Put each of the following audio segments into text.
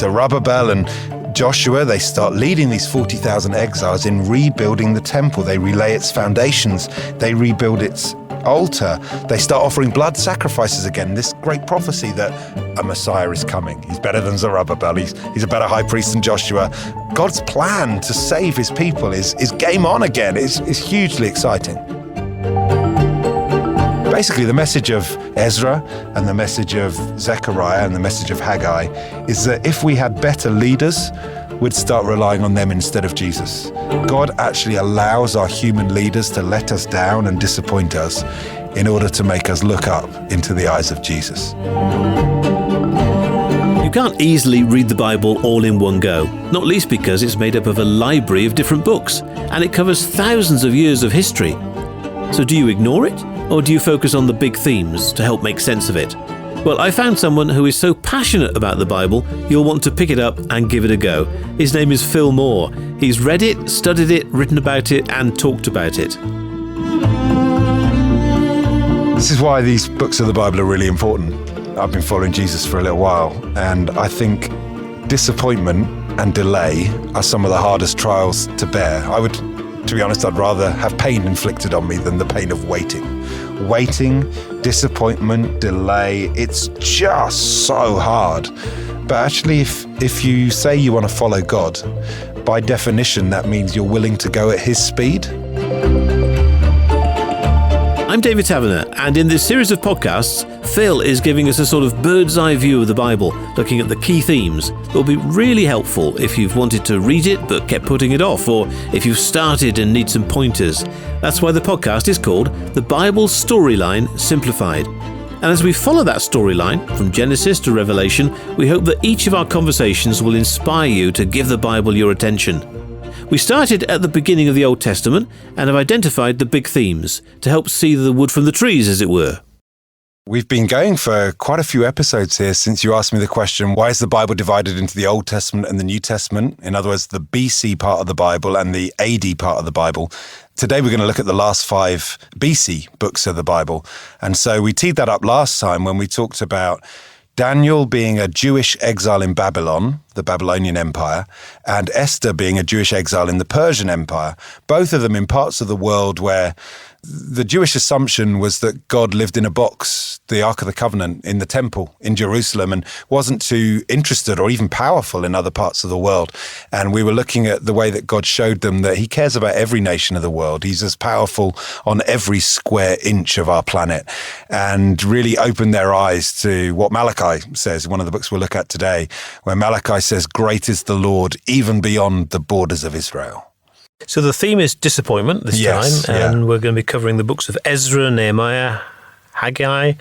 Zerubbabel and Joshua, they start leading these 40,000 exiles in rebuilding the temple. They relay its foundations. They rebuild its altar. They start offering blood sacrifices again. This great prophecy that a Messiah is coming. He's better than Zerubbabel. He's a better high priest than Joshua. God's plan to save his people is game on again. It's hugely exciting. Basically, the message of Ezra and the message of Zechariah and the message of Haggai is that if we had better leaders, we'd start relying on them instead of Jesus. God actually allows our human leaders to let us down and disappoint us in order to make us look up into the eyes of Jesus. You can't easily read the Bible all in one go, not least because it's made up of a library of different books, and it covers thousands of years of history. So do you ignore it, or do you focus on the big themes to help make sense of it? Well, I found someone who is so passionate about the Bible, you'll want to pick it up and give it a go. His name is Phil Moore. He's read it, studied it, written about it, and talked about it. This is why these books of the Bible are really important. I've been following Jesus for a little while, and I think disappointment and delay are some of the hardest trials to bear. To be honest, I'd rather have pain inflicted on me than the pain of waiting. Waiting, disappointment, delay, it's just so hard. But actually, if you say you want to follow God, by definition, that means you're willing to go at his speed. I'm David Taverner, and in this series of podcasts, Phil is giving us a sort of bird's eye view of the Bible, looking at the key themes that will be really helpful if you've wanted to read it but kept putting it off, or if you've started and need some pointers. That's why the podcast is called The Bible Storyline Simplified. And as we follow that storyline from Genesis to Revelation, we hope that each of our conversations will inspire you to give the Bible your attention. We started at the beginning of the Old Testament and have identified the big themes to help see the wood from the trees, as it were. We've been going for quite a few episodes here since you asked me the question, why is the Bible divided into the Old Testament and the New Testament? In other words, the BC part of the Bible and the AD part of the Bible. Today we're going to look at the last 5 BC books of the Bible. And so we teed that up last time when we talked about Daniel being a Jewish exile in Babylon, the Babylonian Empire, and Esther being a Jewish exile in the Persian Empire, both of them in parts of the world where the Jewish assumption was that God lived in a box, the Ark of the Covenant, in the temple in Jerusalem, and wasn't too interested or even powerful in other parts of the world. And we were looking at the way that God showed them that he cares about every nation of the world. He's as powerful on every square inch of our planet, and really opened their eyes to what Malachi says, one of the books we'll look at today, where Malachi says, "Great is the Lord, even beyond the borders of Israel." So the theme is disappointment this time, and we're going to be covering the books of Ezra, Nehemiah, Haggai,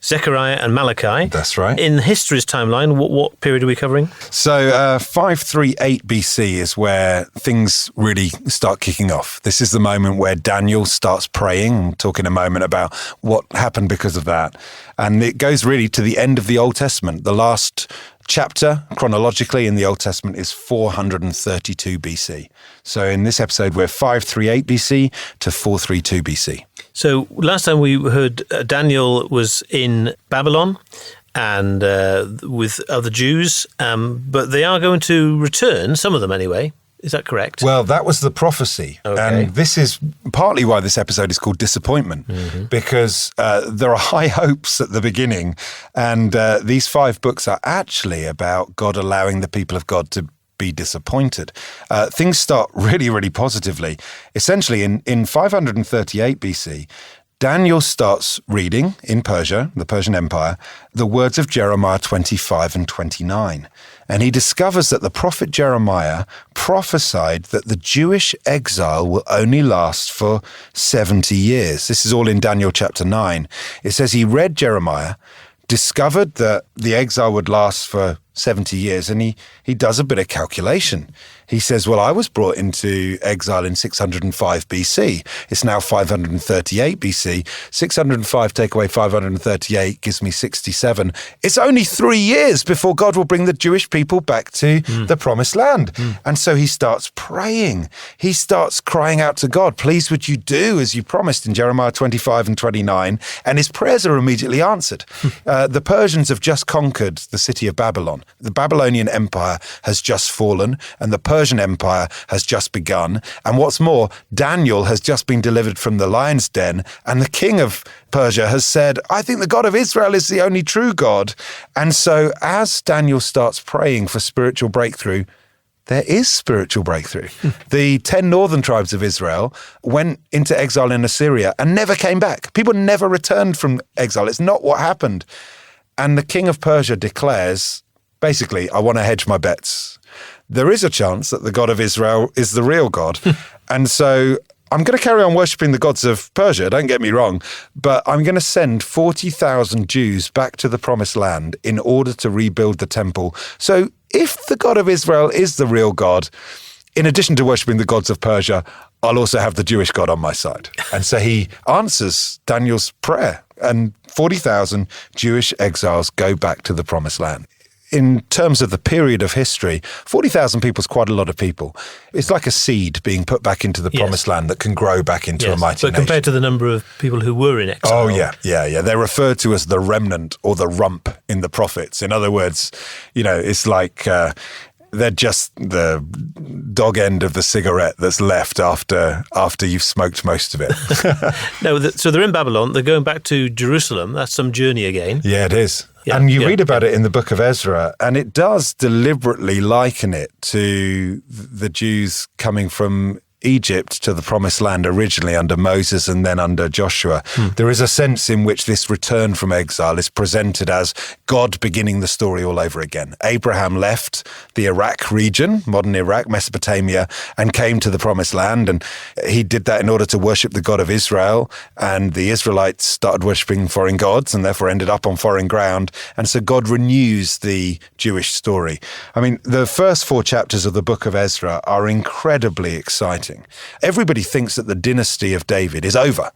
Zechariah and Malachi. That's right. In history's timeline, what period are we covering? So 538 BC is where things really start kicking off. This is the moment where Daniel starts praying. We'll talk in a moment about what happened because of that. And it goes really to the end of the Old Testament. The last chapter, chronologically, in the Old Testament is 432 BC. So in this episode, we're 538 BC to 432 BC. So last time we heard Daniel was in Babylon and with other Jews, but they are going to return, some of them anyway. Is that correct? Well, that was the prophecy. Okay. And this is partly why this episode is called Disappointment, because there are high hopes at the beginning. And these 5 books are actually about God allowing the people of God to be disappointed. Things start really, really positively. Essentially, in 538 BC, Daniel starts reading in Persia, the Persian Empire, the words of Jeremiah 25 and 29. And he discovers that the prophet Jeremiah prophesied that the Jewish exile will only last for 70 years. This is all in Daniel chapter 9. It says he read Jeremiah, discovered that the exile would last for 70 years, and he does a bit of calculation. He says, well, I was brought into exile in 605 BC. It's now 538 BC. 605 take away 538 gives me 67. It's only 3 years before God will bring the Jewish people back to the promised land. And so he starts praying. He starts crying out to God, please would you do as you promised in Jeremiah 25 and 29. And his prayers are immediately answered. The Persians have just conquered the city of Babylon. The Babylonian Empire has just fallen and the Persian Empire has just begun. And what's more, Daniel has just been delivered from the lion's den, and the king of Persia has said, I think the God of Israel is the only true God. And so as Daniel starts praying for spiritual breakthrough, there is spiritual breakthrough. The 10 northern tribes of Israel went into exile in Assyria and never came back. People never returned from exile. It's not what happened. And the king of Persia declares, basically, I want to hedge my bets. There is a chance that the God of Israel is the real God. And so I'm going to carry on worshipping the gods of Persia, don't get me wrong, but I'm going to send 40,000 Jews back to the promised land in order to rebuild the temple. So if the God of Israel is the real God, in addition to worshipping the gods of Persia, I'll also have the Jewish God on my side. And so he answers Daniel's prayer, and 40,000 Jewish exiles go back to the promised land. In terms of the period of history, 40,000 people is quite a lot of people. It's like a seed being put back into the promised land that can grow back into a mighty nation. But compared to the number of people who were in exile. Oh, yeah. They're referred to as the remnant or the rump in the prophets. In other words, it's like they're just the dog end of the cigarette that's left after you've smoked most of it. So they're in Babylon. They're going back to Jerusalem. That's some journey again. Yeah, it is. And you read about it in the book of Ezra, and it does deliberately liken it to the Jews coming from Egypt to the promised land originally under Moses and then under Joshua. There is a sense in which this return from exile is presented as God beginning the story all over again. Abraham left the Iraq region, modern Iraq, Mesopotamia, and came to the promised land. And he did that in order to worship the God of Israel. And the Israelites started worshiping foreign gods and therefore ended up on foreign ground. And so God renews the Jewish story. I mean, the first 4 chapters of the book of Ezra are incredibly exciting. Everybody thinks that the dynasty of David is over.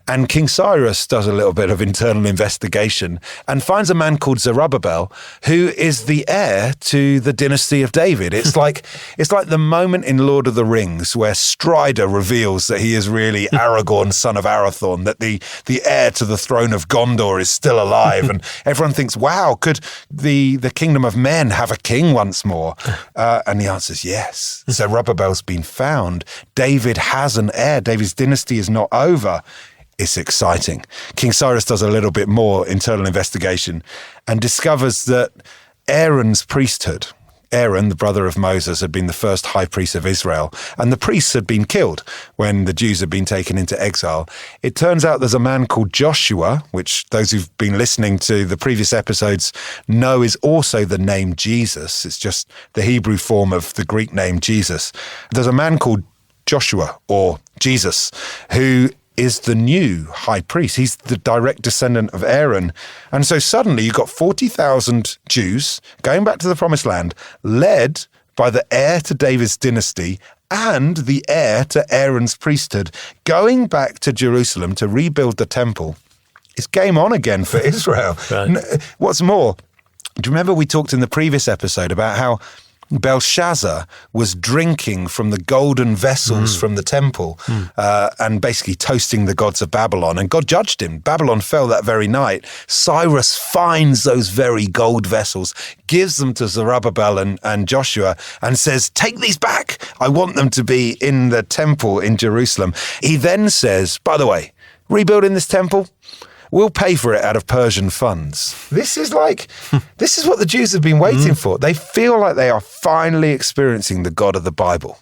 And King Cyrus does a little bit of internal investigation and finds a man called Zerubbabel, who is the heir to the dynasty of David. It's like the moment in Lord of the Rings where Strider reveals that he is really Aragorn, son of Arathorn, that the heir to the throne of Gondor is still alive. And everyone thinks, wow, could the kingdom of men have a king once more? And the answer is yes. Zerubbabel's been found. David has an heir. David's dynasty is not over. It's exciting. King Cyrus does a little bit more internal investigation and discovers that Aaron's priesthood, Aaron, the brother of Moses, had been the first high priest of Israel, and the priests had been killed when the Jews had been taken into exile. It turns out there's a man called Joshua, which those who've been listening to the previous episodes know is also the name Jesus. It's just the Hebrew form of the Greek name Jesus. There's a man called Joshua, or Jesus, who is the new high priest. He's the direct descendant of Aaron. And so suddenly you've got 40,000 Jews going back to the promised land, led by the heir to David's dynasty and the heir to Aaron's priesthood, going back to Jerusalem to rebuild the temple. It's game on again for Israel. Right. What's more, do you remember we talked in the previous episode about how Belshazzar was drinking from the golden vessels from the temple and basically toasting the gods of Babylon, and God judged him. Babylon fell that very night. Cyrus finds those very gold vessels, gives them to Zerubbabel and Joshua, and says, take these back. I want them to be in the temple in Jerusalem. He then says, by the way, rebuilding this temple, we'll pay for it out of Persian funds. This is what the Jews have been waiting for. They feel like they are finally experiencing the God of the Bible.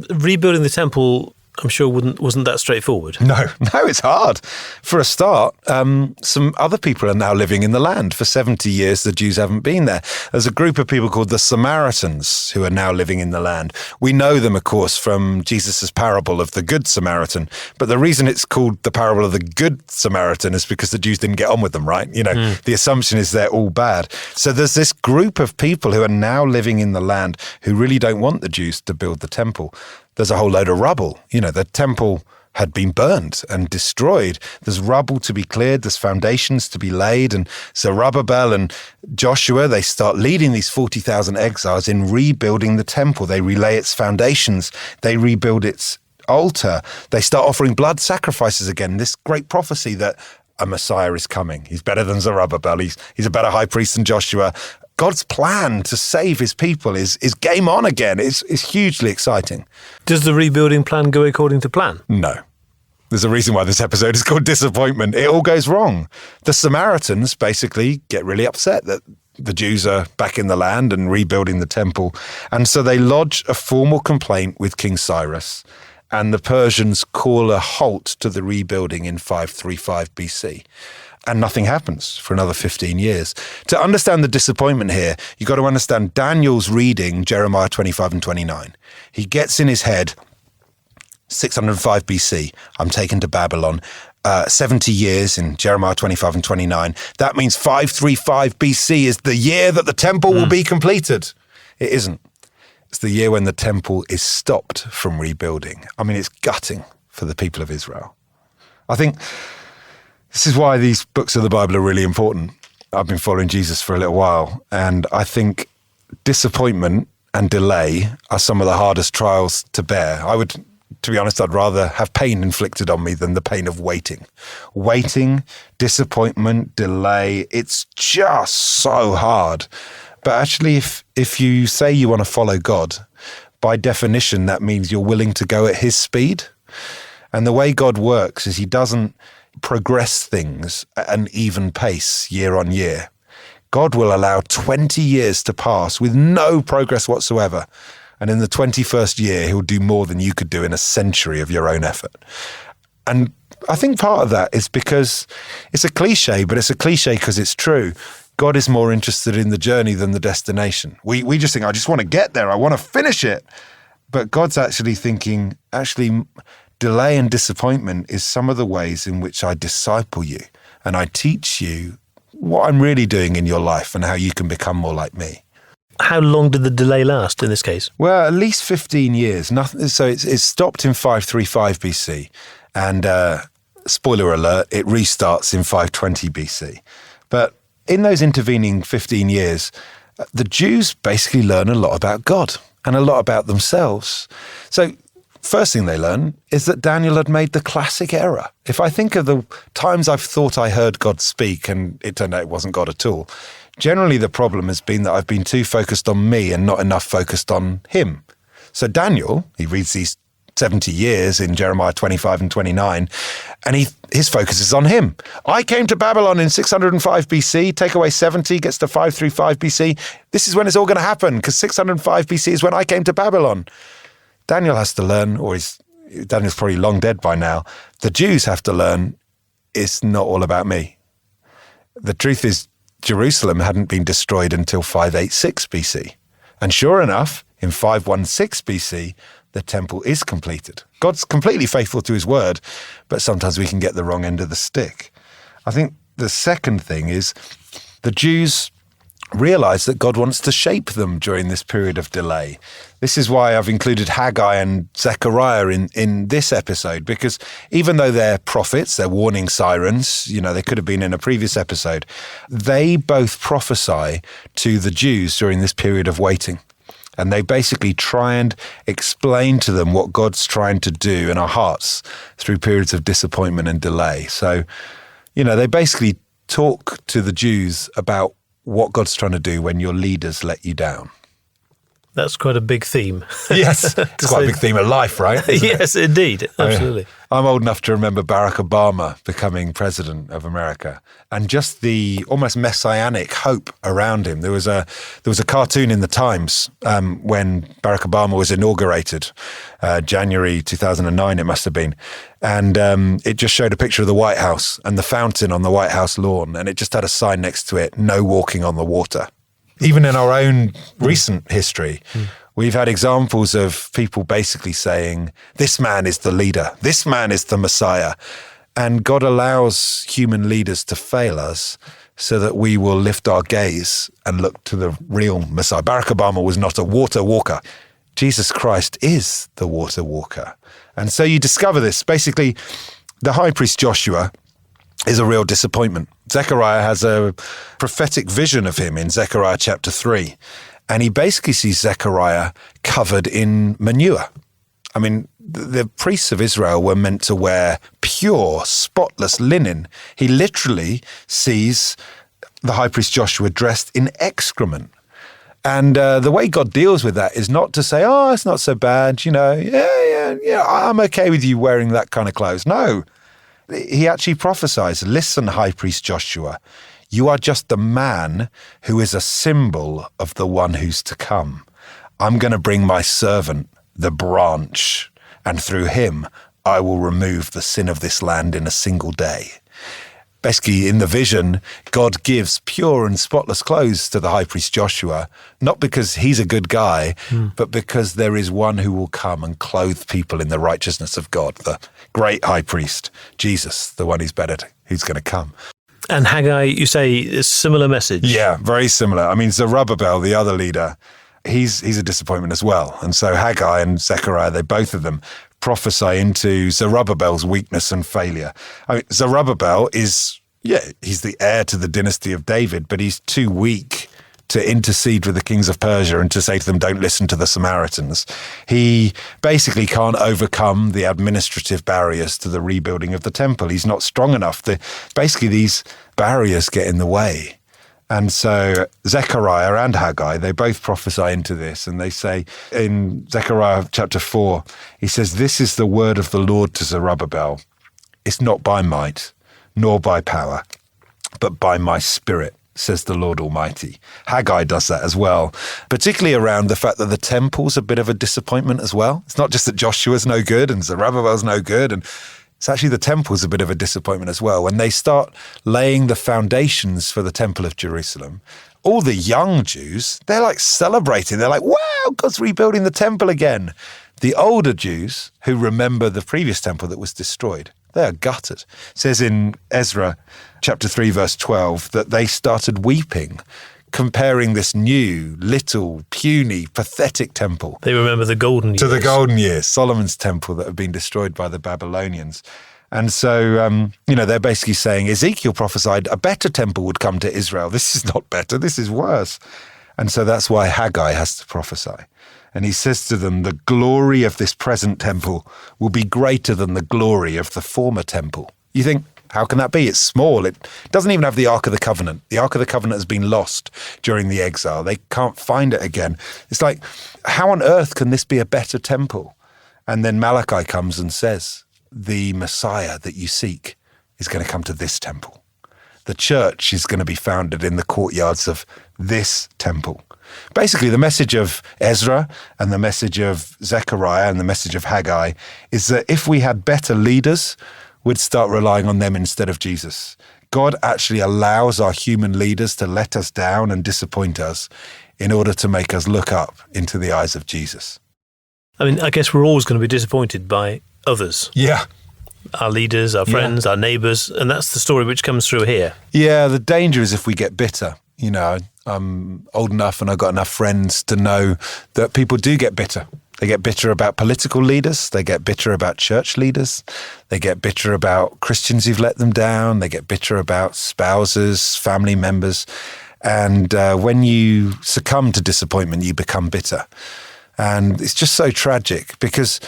Rebuilding the temple I'm sure wasn't that straightforward. No, it's hard. For a start, some other people are now living in the land. For 70 years, the Jews haven't been there. There's a group of people called the Samaritans who are now living in the land. We know them, of course, from Jesus' parable of the Good Samaritan. But the reason it's called the parable of the Good Samaritan is because the Jews didn't get on with them, right? The assumption is they're all bad. So there's this group of people who are now living in the land who really don't want the Jews to build the temple. There's a whole load of rubble. The temple had been burned and destroyed. There's rubble to be cleared. There's foundations to be laid. And Zerubbabel and Joshua, they start leading these 40,000 exiles in rebuilding the temple. They relay its foundations. They rebuild its altar. They start offering blood sacrifices again. This great prophecy that a Messiah is coming. He's better than Zerubbabel. He's a better high priest than Joshua. God's plan to save his people is game on again. It's hugely exciting. Does the rebuilding plan go according to plan? No. There's a reason why this episode is called Disappointment. It all goes wrong. The Samaritans basically get really upset that the Jews are back in the land and rebuilding the temple. And so they lodge a formal complaint with King Cyrus. And the Persians call a halt to the rebuilding in 535 BC. And nothing happens for another 15 years. To understand the disappointment here, you've got to understand Daniel's reading Jeremiah 25 and 29. He gets in his head, 605 BC, I'm taken to Babylon. 70 years in Jeremiah 25 and 29. That means 535 BC is the year that the temple will be completed. It isn't. It's the year when the temple is stopped from rebuilding. I mean, it's gutting for the people of Israel. I think this is why these books of the Bible are really important. I've been following Jesus for a little while, and I think disappointment and delay are some of the hardest trials to bear. To be honest, I'd rather have pain inflicted on me than the pain of waiting. Waiting, disappointment, delay, it's just so hard. But actually, if you say you want to follow God, by definition, that means you're willing to go at his speed. And the way God works is he doesn't progress things at an even pace year on year. God will allow 20 years to pass with no progress whatsoever. And in the 21st year, he'll do more than you could do in a century of your own effort. And I think part of that is because it's a cliche, but it's a cliche because it's true. God is more interested in the journey than the destination. We just think, I just want to get there. I want to finish it. But God's actually thinking, delay and disappointment is some of the ways in which I disciple you and I teach you what I'm really doing in your life and how you can become more like me. How long did the delay last in this case? Well, at least 15 years. So it's stopped in 535 BC. And spoiler alert, it restarts in 520 BC. But in those intervening 15 years, the Jews basically learn a lot about God and a lot about themselves. So first thing they learn is that Daniel had made the classic error. If I think of the times I've thought I heard God speak and it turned out it wasn't God at all, generally the problem has been that I've been too focused on me and not enough focused on him. So Daniel, he reads these 70 years in Jeremiah 25 and 29, and his focus is on him. I came to Babylon in 605 BC, take away 70, gets to 535 BC. This is when it's all going to happen, because 605 BC is when I came to Babylon. Daniel has to learn, Daniel's probably long dead by now. The Jews have to learn it's not all about me. The truth is, Jerusalem hadn't been destroyed until 586 BC. And sure enough, in 516 BC, the temple is completed. God's completely faithful to his word, but sometimes we can get the wrong end of the stick. I think the second thing is the Jews realize that God wants to shape them during this period of delay. This is why I've included Haggai and Zechariah in this episode, because even though they're prophets, they're warning sirens, they could have been in a previous episode, they both prophesy to the Jews during this period of waiting. And they basically try and explain to them what God's trying to do in our hearts through periods of disappointment and delay. So, they basically talk to the Jews about what God's trying to do when your leaders let you down. That's quite a big theme. Yes, it's quite a big theme of life, right? Yes, indeed. Absolutely. I'm old enough to remember Barack Obama becoming president of America and just the almost messianic hope around him. There was a cartoon in the Times when Barack Obama was inaugurated, January 2009 it must have been, and it just showed a picture of the White House and the fountain on the White House lawn, and it just had a sign next to it, "No walking on the water." Even in our own recent history, we've had examples of people basically saying, this man is the leader, this man is the Messiah. And God allows human leaders to fail us so that we will lift our gaze and look to the real Messiah. Barack Obama was not a water walker. Jesus Christ is the water walker. And so you discover this. Basically, the high priest Joshua is a real disappointment. Zechariah has a prophetic vision of him in Zechariah chapter 3. And he basically sees Zechariah covered in manure. I mean, the priests of Israel were meant to wear pure, spotless linen. He literally sees the high priest Joshua dressed in excrement. And the way God deals with that is not to say, oh, it's not so bad, yeah, I'm okay with you wearing that kind of clothes. No. He actually prophesies, listen, high priest Joshua, you are just the man who is a symbol of the one who's to come. I'm going to bring my servant, the branch, and through him, I will remove the sin of this land in a single day. Basically, in the vision, God gives pure and spotless clothes to the high priest Joshua, not because he's a good guy, but because there is one who will come and clothe people in the righteousness of God, the great high priest, Jesus, the one who's who's going to come. And Haggai, you say, is a similar message? Yeah, very similar. I mean, Zerubbabel, the other leader, he's a disappointment as well. And so Haggai and Zechariah, both of them prophesy into Zerubbabel's weakness and failure. I mean, Zerubbabel he's the heir to the dynasty of David, but he's too weak to intercede with the kings of Persia and to say to them, don't listen to the Samaritans. He basically can't overcome the administrative barriers to the rebuilding of the temple. He's not strong enough. Basically, these barriers get in the way. And so Zechariah and Haggai, they both prophesy into this. And they say in Zechariah chapter 4, he says, this is the word of the Lord to Zerubbabel. It's not by might, nor by power, but by my spirit, says the Lord Almighty. Haggai does that as well, particularly around the fact that the temple's a bit of a disappointment as well. It's not just that Joshua's no good and Zerubbabel's no good, and it's actually the temple's a bit of a disappointment as well. When they start laying the foundations for the temple of Jerusalem, all the young Jews, they're like celebrating. They're like, wow, God's rebuilding the temple again. The older Jews who remember the previous temple that was destroyed, they are gutted. It says in Ezra chapter 3, verse 12, that they started weeping, comparing this new, little, puny, pathetic temple. They remember the golden years. To the golden years, Solomon's temple that had been destroyed by the Babylonians. And so, they're basically saying Ezekiel prophesied a better temple would come to Israel. This is not better, this is worse. And so that's why Haggai has to prophesy. And he says to them, the glory of this present temple will be greater than the glory of the former temple. You think, how can that be? It's small. It doesn't even have the Ark of the Covenant. The Ark of the Covenant has been lost during the exile. They can't find it again. It's like, how on earth can this be a better temple? And then Malachi comes and says, the Messiah that you seek is going to come to this temple. The church is going to be founded in the courtyards of this temple. Basically, the message of Ezra and the message of Zechariah and the message of Haggai is that if we had better leaders, we'd start relying on them instead of Jesus. God actually allows our human leaders to let us down and disappoint us in order to make us look up into the eyes of Jesus. I mean, I guess we're always going to be disappointed by others. Yeah. Our leaders, our friends, our neighbours, and that's the story which comes through here. Yeah, the danger is if we get bitter. I'm old enough and I've got enough friends to know that people do get bitter. They get bitter about political leaders. They get bitter about church leaders. They get bitter about Christians who've let them down. They get bitter about spouses, family members. And when you succumb to disappointment, you become bitter. And it's just so tragic because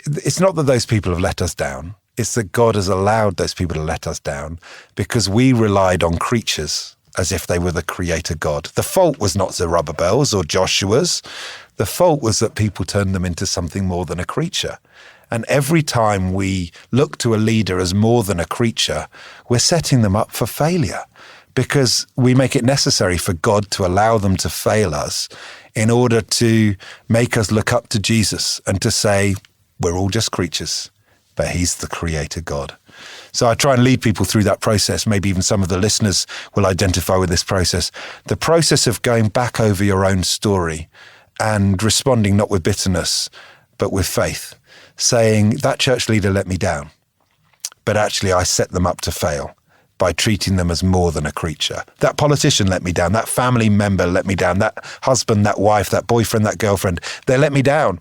it's not that those people have let us down. It's that God has allowed those people to let us down because we relied on creatures as if they were the creator God. The fault was not Zerubbabel's or Joshua's. The fault was that people turned them into something more than a creature. And every time we look to a leader as more than a creature, we're setting them up for failure, because we make it necessary for God to allow them to fail us in order to make us look up to Jesus and to say, we're all just creatures, but he's the creator God. So I try and lead people through that process. Maybe even some of the listeners will identify with this process. The process of going back over your own story and responding not with bitterness, but with faith, saying that church leader let me down, but actually I set them up to fail by treating them as more than a creature. That politician let me down, that family member let me down, that husband, that wife, that boyfriend, that girlfriend, they let me down.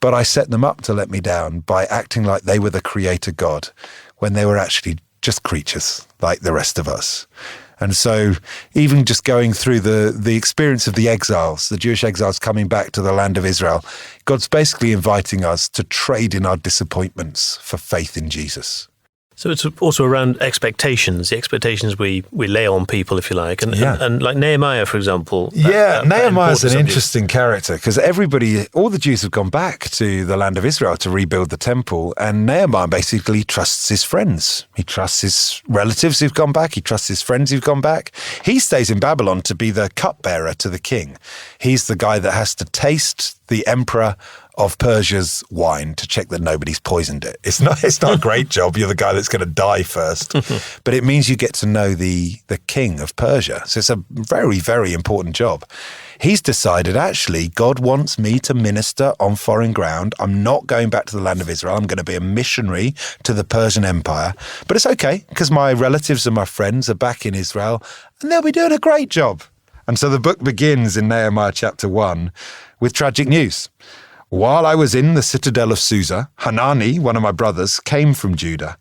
But I set them up to let me down by acting like they were the creator God when they were actually just creatures like the rest of us. And so even just going through the experience of the exiles, the Jewish exiles coming back to the land of Israel, God's basically inviting us to trade in our disappointments for faith in Jesus. So it's also around expectations, the expectations we lay on people, if you like. And like Nehemiah, for example. Nehemiah's an interesting character, because all the Jews have gone back to the land of Israel to rebuild the temple. And Nehemiah basically trusts his friends. He trusts his relatives who've gone back. He trusts his friends who've gone back. He stays in Babylon to be the cupbearer to the king. He's the guy that has to taste the emperor of Persia's wine to check that nobody's poisoned it. It's not a great job. You're the guy that's going to die first. But it means you get to know the king of Persia. So it's a very, very important job. He's decided, actually, God wants me to minister on foreign ground. I'm not going back to the land of Israel. I'm going to be a missionary to the Persian Empire. But it's okay, because my relatives and my friends are back in Israel, and they'll be doing a great job. And so the book begins in Nehemiah chapter 1 with tragic news. While I was in the citadel of Susa, Hanani, one of my brothers, came from Judah.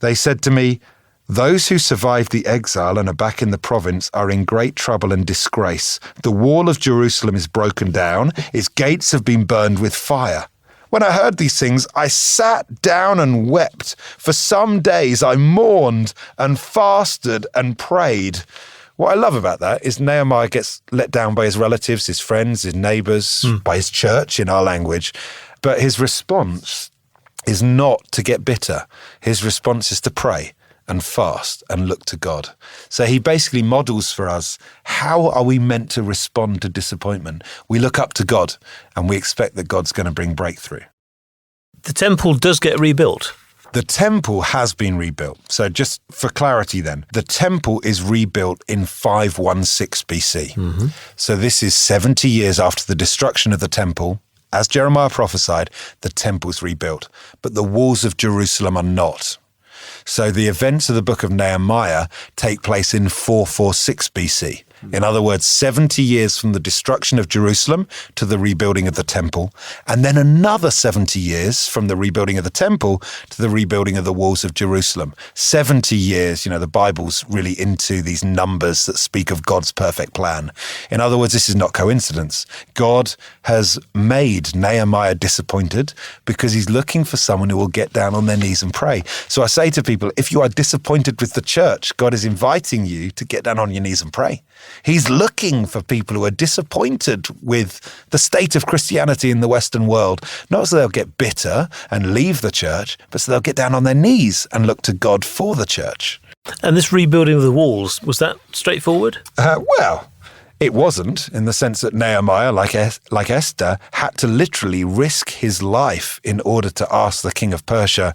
They said to me, those who survived the exile and are back in the province are in great trouble and disgrace. The wall of Jerusalem is broken down. Its gates have been burned with fire. When I heard these things, I sat down and wept. For some days I mourned and fasted and prayed. What I love about that is Nehemiah gets let down by his relatives, his friends, his neighbours, by his church in our language. But his response is not to get bitter. His response is to pray and fast and look to God. So he basically models for us, how are we meant to respond to disappointment? We look up to God and we expect that God's going to bring breakthrough. The temple does get rebuilt. The temple has been rebuilt. So just for clarity then, the temple is rebuilt in 516 BC. Mm-hmm. So this is 70 years after the destruction of the temple. As Jeremiah prophesied, the temple's rebuilt, but the walls of Jerusalem are not. So the events of the book of Nehemiah take place in 446 BC. In other words, 70 years from the destruction of Jerusalem to the rebuilding of the temple, and then another 70 years from the rebuilding of the temple to the rebuilding of the walls of Jerusalem. 70 years, the Bible's really into these numbers that speak of God's perfect plan. In other words, this is not coincidence. God has made Nehemiah disappointed because he's looking for someone who will get down on their knees and pray. So I say to people, if you are disappointed with the church, God is inviting you to get down on your knees and pray. He's looking for people who are disappointed with the state of Christianity in the Western world, not so they'll get bitter and leave the church, but so they'll get down on their knees and look to God for the church. And this rebuilding of the walls, was that straightforward? Well, it wasn't, in the sense that Nehemiah, like Esther, had to literally risk his life in order to ask the king of Persia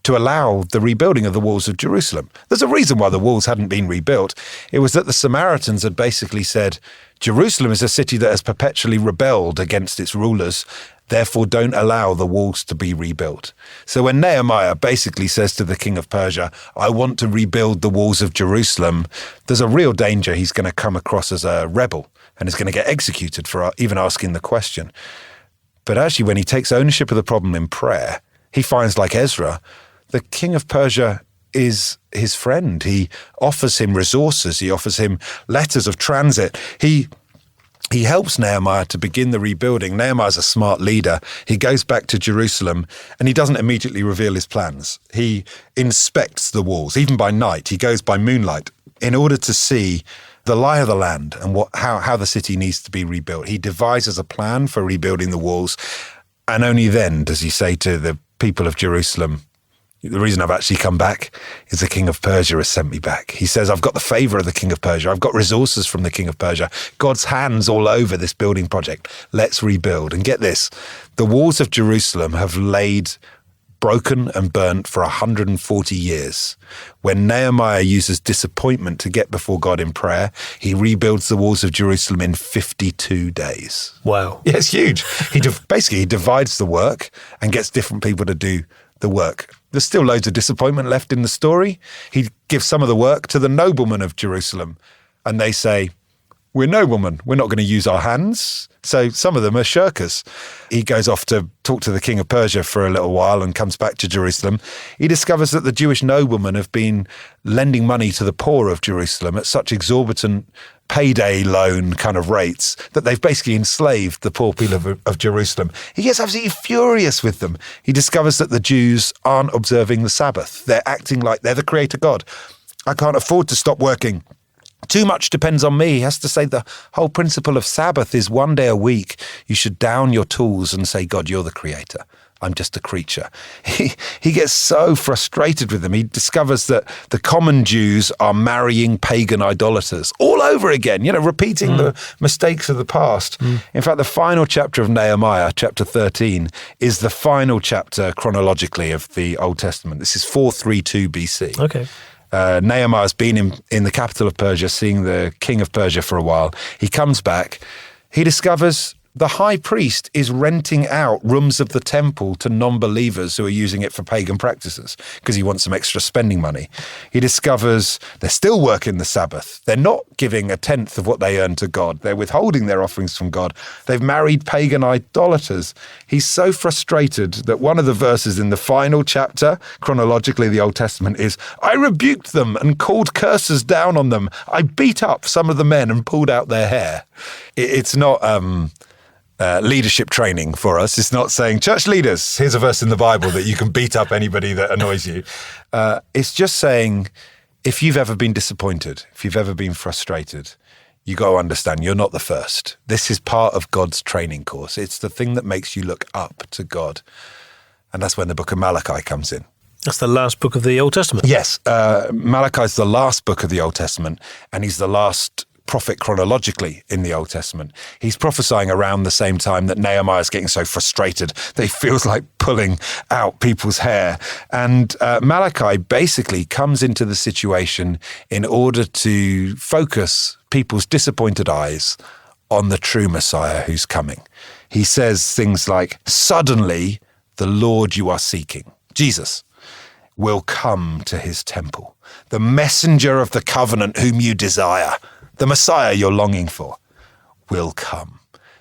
to allow the rebuilding of the walls of Jerusalem. There's a reason why the walls hadn't been rebuilt. It was that the Samaritans had basically said, Jerusalem is a city that has perpetually rebelled against its rulers, therefore don't allow the walls to be rebuilt. So when Nehemiah basically says to the king of Persia, I want to rebuild the walls of Jerusalem, there's a real danger he's going to come across as a rebel and is going to get executed for even asking the question. But actually, when he takes ownership of the problem in prayer, he finds, like Ezra, the king of Persia is his friend. He offers him resources. He offers him letters of transit. He helps Nehemiah to begin the rebuilding. Nehemiah's a smart leader. He goes back to Jerusalem and he doesn't immediately reveal his plans. He inspects the walls, even by night. He goes by moonlight in order to see the lie of the land and how the city needs to be rebuilt. He devises a plan for rebuilding the walls. And only then does he say to the people of Jerusalem, the reason I've actually come back is the king of Persia has sent me back. He says, I've got the favor of the king of Persia. I've got resources from the king of Persia. God's hands all over this building project. Let's rebuild. And get this, the walls of Jerusalem have laid broken and burnt for 140 years. When Nehemiah uses disappointment to get before God in prayer, he rebuilds the walls of Jerusalem in 52 days. Wow. Yeah, it's huge. He divides the work and gets different people to do the work. There's still loads of disappointment left in the story. He gives some of the work to the noblemen of Jerusalem, and they say, we're noblemen, we're not going to use our hands. So some of them are shirkers. He goes off to talk to the king of Persia for a little while and comes back to Jerusalem. He discovers that the Jewish noblemen have been lending money to the poor of Jerusalem at such exorbitant payday loan kind of rates that they've basically enslaved the poor people of Jerusalem. He gets absolutely furious with them. He discovers that the Jews aren't observing the Sabbath. They're acting like they're the creator God. I can't afford to stop working. Too much depends on me. He has to say the whole principle of Sabbath is one day a week. You should down your tools and say, God, you're the creator. I'm just a creature. He gets so frustrated with them. He discovers that the common Jews are marrying pagan idolaters all over again, repeating the mistakes of the past. In fact, the final chapter of Nehemiah, chapter 13, is the final chapter chronologically of the Old Testament. This is 432 BC. Okay. Nehemiah's been in the capital of Persia, seeing the king of Persia for a while. He comes back. He discovers the high priest is renting out rooms of the temple to non-believers who are using it for pagan practices because he wants some extra spending money. He discovers they're still working the Sabbath. They're not giving a tenth of what they earn to God. They're withholding their offerings from God. They've married pagan idolaters. He's so frustrated that one of the verses in the final chapter, chronologically the Old Testament, is, I rebuked them and called curses down on them. I beat up some of the men and pulled out their hair. It's not leadership training for us. It's not saying, church leaders, here's a verse in the Bible that you can beat up anybody that annoys you. It's just saying, if you've ever been disappointed, if you've ever been frustrated, you got to understand you're not the first. This is part of God's training course. It's the thing that makes you look up to God. And that's when the book of Malachi comes in. That's the last book of the Old Testament. Yes. Malachi is the last book of the Old Testament, and he's the last prophet chronologically in the Old Testament. He's prophesying around the same time that Nehemiah is getting so frustrated that he feels like pulling out people's hair. And Malachi basically comes into the situation in order to focus people's disappointed eyes on the true Messiah who's coming. He says things like, suddenly the Lord you are seeking, Jesus, will come to his temple. The messenger of the covenant whom you desire, the Messiah you're longing for, will come.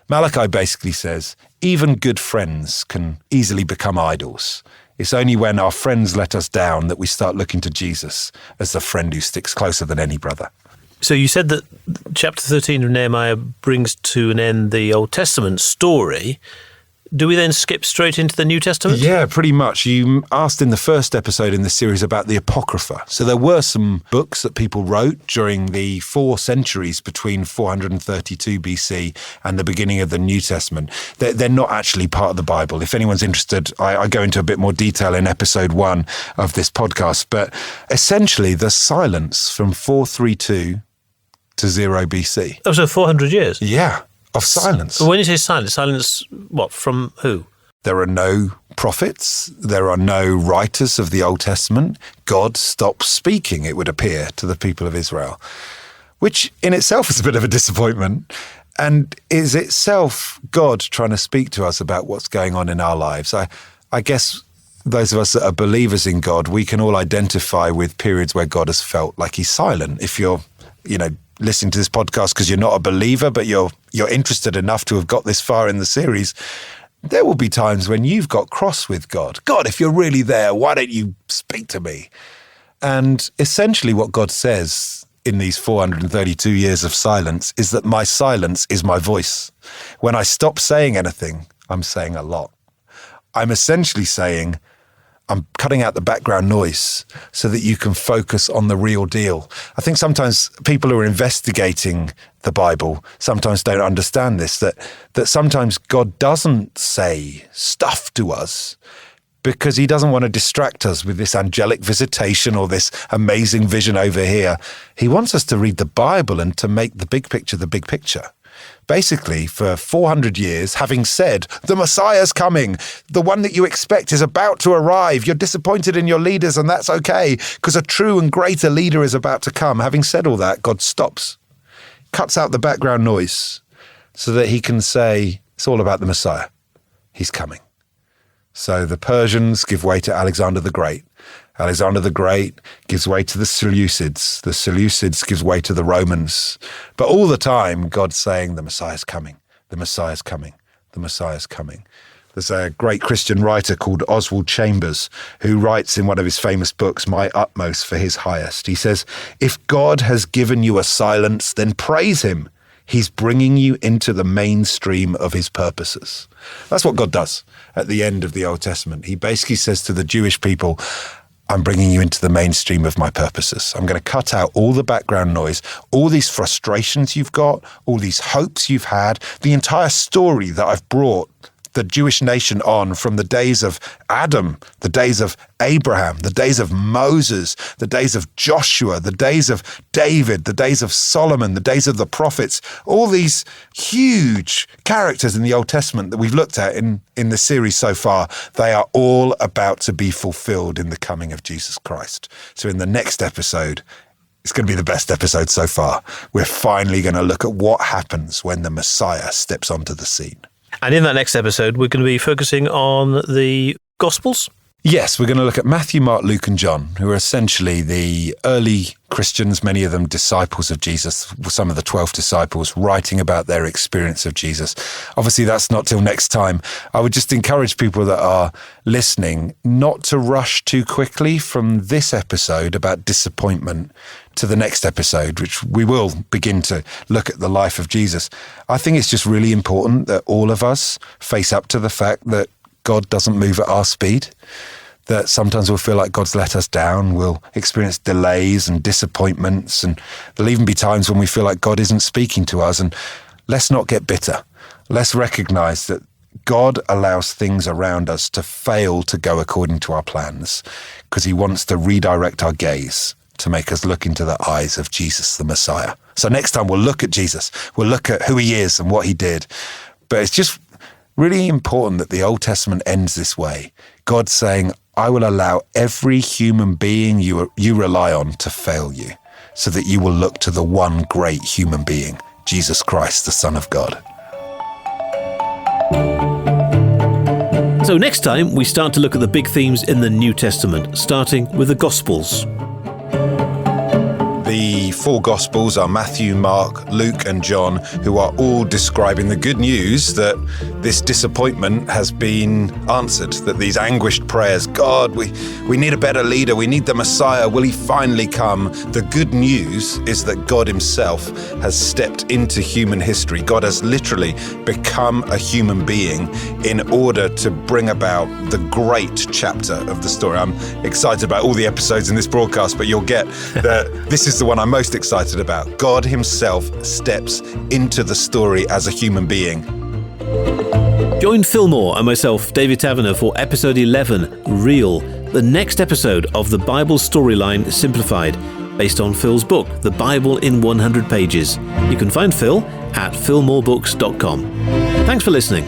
Malachi basically says, even good friends can easily become idols. It's only when our friends let us down that we start looking to Jesus as the friend who sticks closer than any brother. So you said that chapter 13 of Nehemiah brings to an end the Old Testament story. Do we then skip straight into the New Testament? Yeah, pretty much. You asked in the first episode in this series about the Apocrypha. So there were some books that people wrote during the 4 centuries between 432 BC and the beginning of the New Testament. They're not actually part of the Bible. If anyone's interested, I go into a bit more detail in episode 1 of this podcast. But essentially, the silence from 432 to 0 BC. Oh, so 400 years? Yeah. Of silence. When you say silence, what, from who? There are no prophets. There are no writers of the Old Testament. God stops speaking, it would appear, to the people of Israel, which in itself is a bit of a disappointment and is itself God trying to speak to us about what's going on in our lives. I guess those of us that are believers in God, we can all identify with periods where God has felt like he's silent. If you're, listening to this podcast because you're not a believer, but you're interested enough to have got this far in the series, there will be times when you've got cross with God. God, if you're really there, why don't you speak to me? And essentially what God says in these 432 years of silence is that my silence is my voice. When I stop saying anything, I'm saying a lot. I'm essentially saying, I'm cutting out the background noise so that you can focus on the real deal. I think sometimes people who are investigating the Bible sometimes don't understand this, that sometimes God doesn't say stuff to us because he doesn't want to distract us with this angelic visitation or this amazing vision over here. He wants us to read the Bible and to make the big picture the big picture. Basically, for 400 years, having said, the Messiah's coming, the one that you expect is about to arrive, you're disappointed in your leaders, and that's okay, because a true and greater leader is about to come. Having said all that, God stops, cuts out the background noise, so that he can say, it's all about the Messiah. He's coming. So the Persians give way to Alexander the Great. Alexander the Great gives way to the Seleucids. The Seleucids gives way to the Romans. But all the time, God's saying, the Messiah's coming. The Messiah's coming. The Messiah's coming. There's a great Christian writer called Oswald Chambers who writes in one of his famous books, My Utmost for His Highest. He says, if God has given you a silence, then praise him. He's bringing you into the mainstream of his purposes. That's what God does at the end of the Old Testament. He basically says to the Jewish people, I'm bringing you into the mainstream of my purposes. I'm going to cut out all the background noise, all these frustrations you've got, all these hopes you've had, the entire story that I've brought the Jewish nation on from the days of Adam, the days of Abraham, the days of Moses, the days of Joshua, the days of David, the days of Solomon, the days of the prophets, all these huge characters in the Old Testament that we've looked at in the series so far, they are all about to be fulfilled in the coming of Jesus Christ. So in the next episode, it's going to be the best episode so far. We're finally going to look at what happens when the Messiah steps onto the scene. And in that next episode, we're going to be focusing on the Gospels. Yes, we're going to look at Matthew, Mark, Luke and John, who are essentially the early Christians, many of them disciples of Jesus, some of the 12 disciples, writing about their experience of Jesus. Obviously, that's not till next time. I would just encourage people that are listening not to rush too quickly from this episode about disappointment to the next episode, which we will begin to look at the life of Jesus. I think it's just really important that all of us face up to the fact that God doesn't move at our speed, that sometimes we'll feel like God's let us down, we'll experience delays and disappointments, and there'll even be times when we feel like God isn't speaking to us. And let's not get bitter. Let's recognize that God allows things around us to fail to go according to our plans because he wants to redirect our gaze to make us look into the eyes of Jesus, the Messiah. So next time we'll look at Jesus, we'll look at who he is and what he did. But it's just really important that the Old Testament ends this way. God saying, I will allow every human being you rely on to fail you so that you will look to the one great human being, Jesus Christ, the Son of God. So next time, we start to look at the big themes in the New Testament, starting with the Gospels. The four Gospels are Matthew, Mark, Luke and John, who are all describing the good news that this disappointment has been answered, that these anguished prayers, God, we need a better leader, we need the Messiah, will he finally come? The good news is that God himself has stepped into human history. God has literally become a human being in order to bring about the great chapter of the story. I'm excited about all the episodes in this broadcast, but you'll get that this is the one I'm most excited about. God himself steps into the story as a human being. Join Phil Moore and myself, David Taverner, for episode 11, Real, the next episode of the Bible Storyline Simplified, based on Phil's book, The Bible in 100 Pages. You can find Phil at philmorebooks.com. Thanks for listening.